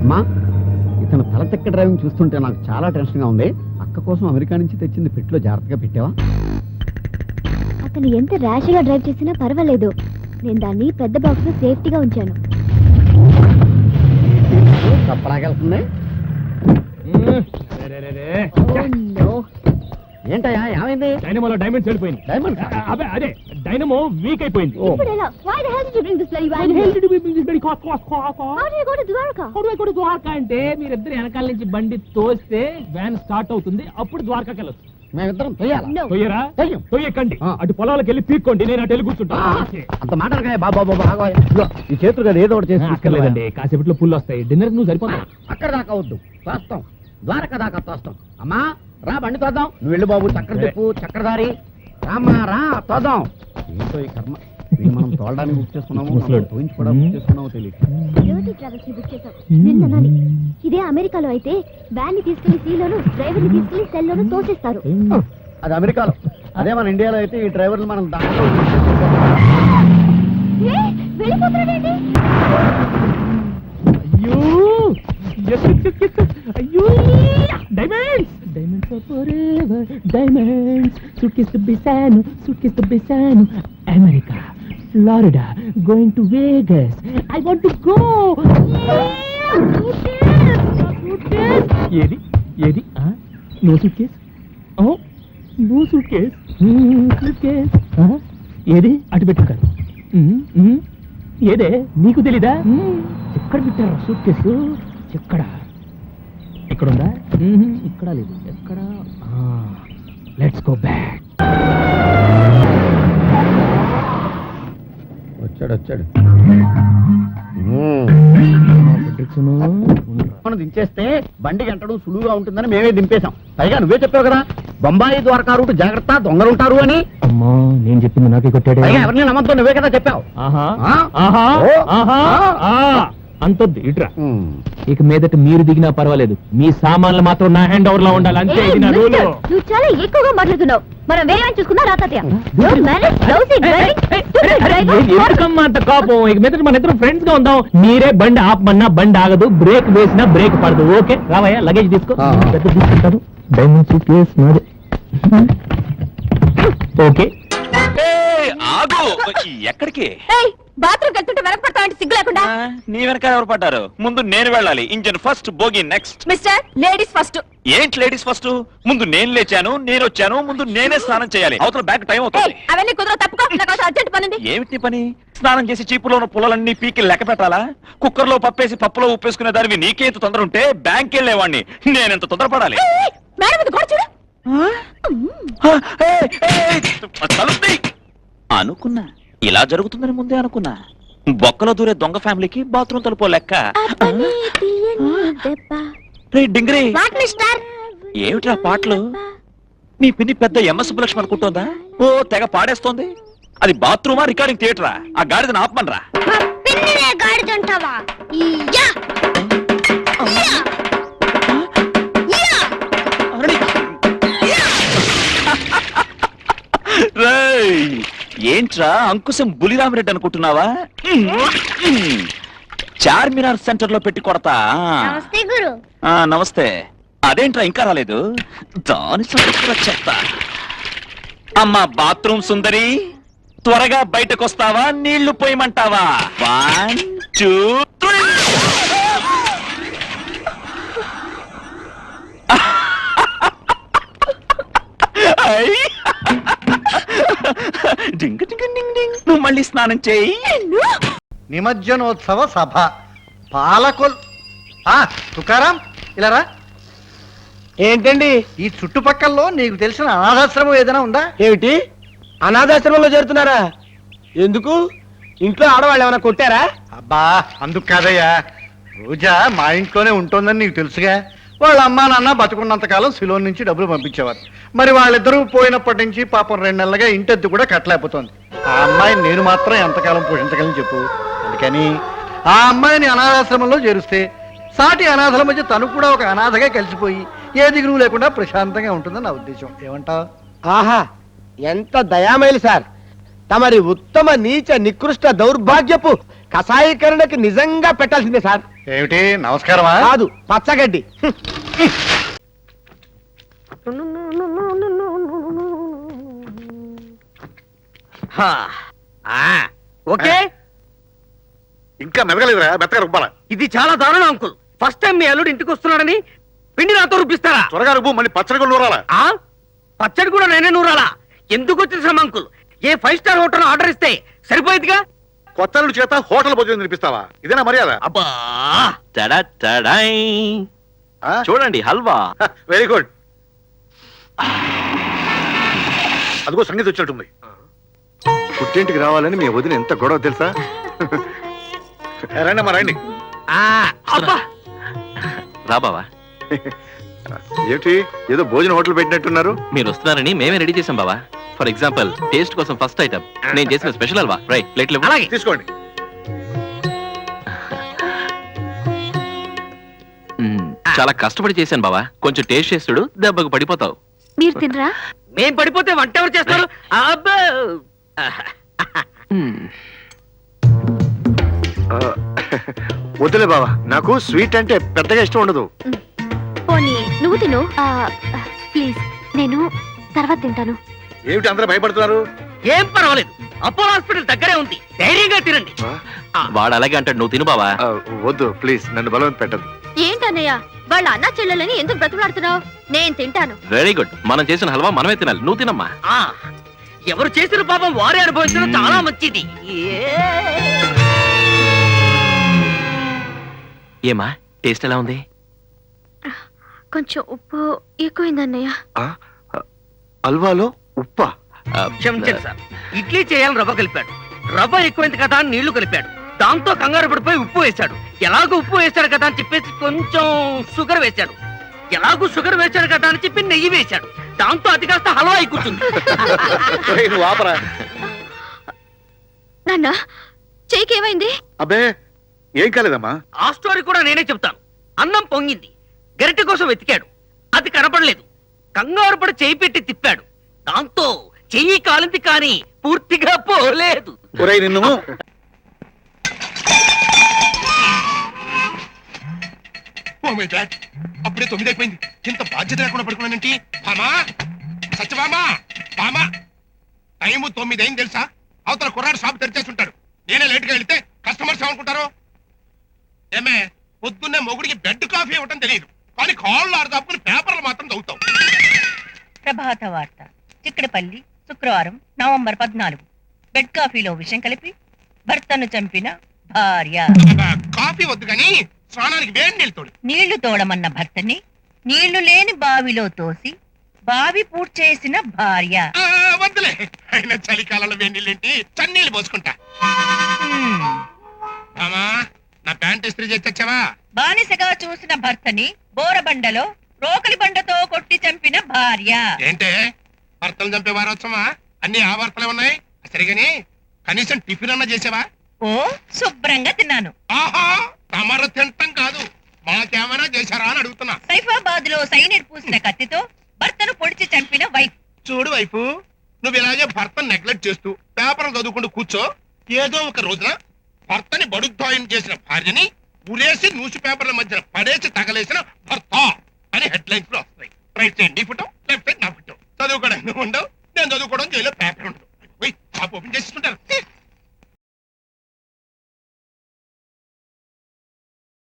అమ్మా, ఇతను తల తెక్క డ్రైవింగ్ చూస్తుంటే నాకు చాలా టెన్షన్గా ఉంది. అక్క కోసం అమెరికా నుంచి తెచ్చింది పెట్టులో జాగ్రత్తగా పెట్టావా? అతను ఎంత ర్యాష్గా డ్రైవ్ చేసినా పర్వాలేదు. నేను దాన్ని పెద్ద బాక్స్ లో సేఫ్టీగా ఉంచాను. తప్పరాకెళ్తుంది. ఏంటయ్యా, ఏమైంది? డైనమోలో డైమండ్స్ వెళ్ళిపోయింది. డైమండ్ అదే డైనమో వీక్ అయిపోయింది. ద్వారకా అంటే మీరిద్దరు వెనకాల నుంచి బండి తోస్తే వ్యాన్ స్టార్ట్ అవుతుంది, అప్పుడు ద్వారకాకి వెళ్ళొచ్చు. మేమిద్దరం తొయ్యాలా? తొయ్యకండి, అటు పొలాలకు వెళ్ళి పీక్కోండి, నేను అటు వెళ్ళి కూర్చుంటా. అంత మాట్లాడగా బాబా ఈ చేతులు కదా ఏదో ఒకటి చేసి తీసుకెళ్ళలేదండి, కాసేపట్లో పుల్లు వస్తాయి. డిన్నర్ నువ్వు సరిపోతావు. అక్కడ దాకా వద్దు, తోస్తాం. ద్వారకా దాకా తోస్తాం. అమ్మా రా, బండి తోద్దాం. నువ్వు వెళ్ళు బాబు, చక్కెర చెప్పు, చక్రధారి రామ్మా రా, తోద్దాం. ఏంటో ఈ కర్మ, మనం తోలడానికి బుక్ చేసుకున్నాము, తోయించి కూడా బుక్ చేసుకున్నామో తెలియదు. ఇదే అమెరికాలో అయితే వ్యాన్ ని తీసుకెళ్లి సీలోను, డ్రైవర్ ని తీసుకెళ్లి సెల్ లోను తోసేస్తారు. అది అమెరికాలో. అదే మన ఇండియాలో అయితే ఈ డ్రైవర్లు మనం దాంట్లో వెళ్ళిపోతున్నాడండి. అయ్యో డైమండ్స్ డైమండ్స్ సూట్కేస్ తో బిసాను America, Florida, going to Vegas. I want to go. ఏది no suitcase, no suitcase. ఏది అటు పెట్టుకారు. ఏదే నీకు తెలీదా? ఎక్కడ పెట్టారా సూట్ కేసు? ఎక్కడుందా? ఇక్కడ లేదు. ఎక్కడ? Let's go back. వచ్చాడు. మనం దించేస్తే బండి గంటడం సులువుగా ఉంటుందని మేమే దింపేశాం. పైగా నువ్వే చెప్పావు కదా, బొంబాయి ద్వారకా రూట్ జాగ్రత్త, దొంగలుంటారు అని. అమ్మా, నేను చెప్పింది నాకే కొట్టాడు. ఎవరిని నమ్మద్దు, నువ్వే కదా చెప్పావు. అంతొద్దు, ఇట్రా. ఇక మీదట మీరు దిగినా పర్వాలేదు, మీ సామాన్లు మాత్రం నా హ్యాండ్ ఓవర్ లో ఉండాలి, అంతే. ఇది నా రూల్. నువ్వు చాలా ఎక్కువగా మాట్లాడుతున్నావు. మనం వేరే చూసుకున్నా రాతయ్య. ఎందుకమ్మా అంత కోపం? ఇక మీద మన ఇద్దరు ఫ్రెండ్స్ గా ఉందాం. మీరే బండి ఆపమన్నా బండి ఆగదు, బ్రేక్ వేసినా బ్రేక్ పడదు. ఓకే రావయ్యా, లగేజ్ తీసుకో. పెద్ద తీసుకుంటాను. డైమండ్ సూట్ కేస్ నాదే. ఓకే. ఎక్కడికి? బాత్రూమ్ వెళ్తుంటే వెనక పడతావంటే సిగ్గు లేకుండా. నీ వెనక ఎవరు పడ్డారు? ముందు నేను వెళ్ళాలి. ఇంజన్ ఫస్ట్, బోగి నెక్స్ట్. Mister ladies first. ఏంటి లేడీస్ ఫస్ట్? ముందు నేను లేచాను, నేను వచ్చాను, ముందు నేనే స్నానం చేయాలి. అవతల బ్యాక్ టైం అవుతుంది. అవన్నీ కుదరవు, తప్పుకో. నాకు అర్జెంట్ పని ఉంది. ఏమిటి పని? స్నానం చేసి చీపులో ఉన్న పుల్లలన్నీ పీకి లెక్క పెట్టాలా? కుక్కర్ లో పప్పేసి పప్పులో ఉప్పేసుకునే దానివి నీకేంత తొందర ఉంటే బ్యాంక్ వెళ్ళేవాడిని నేనెంత తొందరపడాలి? అనుకున్నా ఇలా జరుగుతుందని ముందే అనుకున్నా. బొక్కలో దూరే దొంగ ఫ్యామిలీకి బాత్రూమ్ తలుపో లెక్క. డింగ్రీ, ఏమిట్రా పాటలు? నీ పిన్ని పెద్ద ఎంఎస్ సుబ్బలక్ష్మి అనుకుంటోందా? ఓ తెగ పాడేస్తోంది. అది బాత్రూమా రికార్డింగ్ థియేటరా? ఆ గాడిదని ఆపమనరా. ఏంట్రా అంకుశం బులిరామిరెడ్డి అనుకుంటున్నావా? చార్మినార్ సెంటర్ లో పెట్టి కొడతా. నమస్తే. అదేంట్రా ఇంకా రాలేదు? దాని చెప్తా. అమ్మా బాత్రూమ్ సుందరి, త్వరగా బయటకు వస్తావా? నీళ్లు పోయమంటావా? 1 2 3. నువ్వు మళ్ళీ స్నానం చేయి. నిమజ్జనోత్సవ సభ పాలకొల్. తుకారాం ఇలారా. ఏంటండి? ఈ చుట్టుపక్కల్లో నీకు తెలిసిన అనాథాశ్రమం ఏదైనా ఉందా? ఏమిటి, అనాథాశ్రమంలో చేరుతున్నారా? ఎందుకు? ఇంట్లో ఆడవాళ్ళు ఏమైనా కొట్టారా? అబ్బా అందుకు కాదయ్యా, రోజా మా ఇంట్లోనే ఉంటుందని నీకు తెలుసుగా. వాళ్ళ అమ్మా నాన్న బతుకున్నంతకాలం సిలోన్ నుంచి డబ్బులు పంపించేవారు. మరి వాళ్ళిద్దరూ పోయినప్పటి నుంచి పాపం 2 నెలలుగా ఇంటెద్దు కూడా కట్టలేకపోతుంది. ఆ అమ్మాయిని నేను మాత్రం ఎంతకాలం పోషించగలని చెప్పు. అందుకని ఆ అమ్మాయిని అనాథాశ్రమంలో చేరుస్తే సాటి అనాథల మధ్య తను కూడా ఒక అనాథగా కలిసిపోయి ఏ దిగులు లేకుండా ప్రశాంతంగా ఉంటుందని నా ఉద్దేశం. ఏమంటావు? ఆహా, ఎంత దయామేలు సార్. తమరి ఉత్తమ నీచ నికృష్ట దౌర్భాగ్యపు కషాయీకరణకి నిజంగా పెట్టాల్సిందే సార్. ఏమిటి నమస్కారమా? కాదు పచ్చగడ్డి. ఓకే, ఇంకా మెదగలేదురా, మెత్తగా రుబ్బాల. ఇది చాలా దారుణం అంకుల్. ఫస్ట్ టైం మీ అల్లుడు ఇంటికి వస్తున్నాడని పిండి నాతో రుబ్బిస్తారా? త్వరగా రుబ్బు, మళ్ళీ పచ్చడి కూడా నూరాలా. ఆ పచ్చడి కూడా నేనే నూరాలా? ఎందుకు వచ్చిన శ్రమ అంకుల్? ఏ 5 స్టార్ హోటల్ ఆర్డర్ ఇస్తే సరిపోయేదిగా. కొత్త అల్లుడి చేత హోటల్ భోజనం తినిపిస్తావా? ఇదేనా మర్యాద? అబ్బా తడా తడాయ్. చూడండి హల్వా. Very good. అదిగో సంగీతం వచ్చినట్టుంది. పుట్టింటికి రావాలని మీ వదిన ఎంత గొడవ తెలుసా? రండి అమ్మా రండి. అబ్బా రా బావా. ఏమిటి ఏదో భోజన హోటల్ పెట్టినట్టున్నారు? మీరు వస్తున్నారని మేమే రెడీ చేసాం బావా. ఫర్ ఎగ్జాంపుల్ టేస్ట్ కోసం ఫస్ట్ ఐటమ్ నేను చేసిన స్పెషల్ హల్వా. రై ప్లేట్లు ఇవ్వు. అలాగే తీసుకోండి. చాలా కష్టపడి చేశాను బావా. కొంచెం టేస్ట్ చేస్తుడు, దెబ్బకు పడిపోతావు. మీరు తినరా? మేం పడిపోతే వంట ఎవరు చేస్తారు? అబ్బా మ్మ్. వద్దులే బావా, నాకు స్వీట్ అంటే పెద్దగా ఇష్టం ఉండదు. పోనీ నువ్వు తిను. ప్లీజ్, నేను తర్వాత తింటాను. ఏమిటి అందరూ భయపడుతున్నారు? ఏం పర్వాలేదు, అపోలో హాస్పిటల్ దగ్గరే ఉంది, ధైర్యంగా తినండి. వాడు అలాగే అంటాడు, నువ్వు తిను బావా. వద్దు ప్లీజ్, నన్ను బలవంత పెట్టదు. ఏంటన్నయ్య, వాళ్ళ అన్న చెల్లెలని ఎందుకు బ్రతుకులాడుతున్నావు? నేను తింటాను. Very good. మనం చేసిన హల్వా మనమే తినాలి, నువ్వు తినమ్మా. ఎవరు చేసిన పాపం వారే అనుభవించడం చాలా మంచిది. ఏమా టేస్ట్ ఎలా ఉంది? కొంచెం ఉప్పు ఎక్కువైందన్నయ్య. హల్వాలో ఉప్పా? క్షమించండి సార్, ఇడ్లీ చేయాలని రవ్వ కలిపాడు, రవ్వ ఎక్కువైంది కదా అని నీళ్లు కలిపాడు, దాంతో కంగారు పడిపోయి ఉప్పు వేశాడు. ఎలాగో ఉప్పు వేశాడు కదా అని చెప్పేసి కొంచెం షుగర్ వేశాడు, ఎలాగో షుగర్ వేశాడు కదా అని చెప్పి నెయ్యి వేశాడు, దాంతో అది కాస్త హల్వా అయి కూర్చుంది. నువ్వు ఆపరా. నాన్న, చెయ్యికి ఏమైంది? అబ్బే ఏం కాలేదమ్మా. ఆ స్టోరీ కూడా నేనే చెప్తాను. అన్నం పొంగింది, గరిటె కోసం వెతికాడు, అది కనపడలేదు, కంగారు పడి చేయి పెట్టి తిప్పాడు, దాంతో చెయ్యి కాలింది కానీ పూర్తిగా పోలేదు. ఒరేయ్ నిన్ను. అప్పుడే 9 అయిపోయింది. ఇంత బాధ్యత లేకుండా పడుకున్నానంటే బామా, సత్యబామా, బామా, టైము 9 అయింది తెలుసా? అవతల కుర్రాడు షాప్ తెరిచేస్తుంటాడు. నేనే లేట్గా వెళితే కస్టమర్స్ ఏమనుకుంటారు? ఏమే పొద్దున్నే మొగుడికి బెడ్ కాఫీ ఇవ్వటం తెలియదు, కానీ కాళ్ళు ఆడదాపుకుని పేపర్లు మాత్రం చదువుతావు. ప్రభాత వార్త చిక్కడపల్లి శుక్రవారం నవంబర్ 14. బెడ్ కాఫీలో విషం కలిపి భర్తను చంపిన భార్య. కాఫీ వద్దు కానీ స్నానానికి వేడి నీళ్ళు తోడు. నీళ్లు తోడమన్న భర్తని నీళ్లు లేని బావిలో తోసి బావి పూడ్చేసిన భార్య. వద్దులే, అయినా చలికాలంలో వేడి నీళ్ళేంటి, చన్నీళ్ళు పోసుకుంటా. బామా, నా ప్యాంట్ ఇస్త్రీ చేసి తెచ్చావా? బానిసగా చూసిన భర్తని బోరబండలో రోకలి బండతో కొట్టి చంపిన భార్య. ఏంటే భర్తలు చంపే వారోత్సవమా? అన్ని ఆ వార్తలే ఉన్నాయి. సరిగాని కనీసం టిఫిన్ అన్నా చేసావా? ఓ శుభ్రంగా తిన్నాను. ఆహా, తమరు తింటాం కాదు, మాకేమైనా చేశారా అని అడుగుతున్నా. సైఫాబాద్ లో సైనిడ్ పూసిన కత్తితో భర్తను పొడిచి చంపిన వైఫ్. చూడు వైపు, నువ్వు ఇలాగే భర్తను నెగ్లెక్ట్ చేస్తూ పేపర్లు చదువుకుంటూ కూర్చో, ఏదో ఒక రోజున భర్తని బడుద్దాయం చేసిన భార్యని ఉరేసి న్యూస్ పేపర్ల మధ్యన పడేసి తగలేసిన భర్త అని హెడ్లైన్స్ లో వస్తాయి. రైట్ సైడ్ నీ ఫోటో, లెఫ్ట్ సైడ్ నా ఫోటో. చదువుకోవడం నువ్వు ఉండవు, నేను చదువుకోవడం జైల్లో పేపర్ ఉండదు. ఓపెన్ చేస్తుంటారు.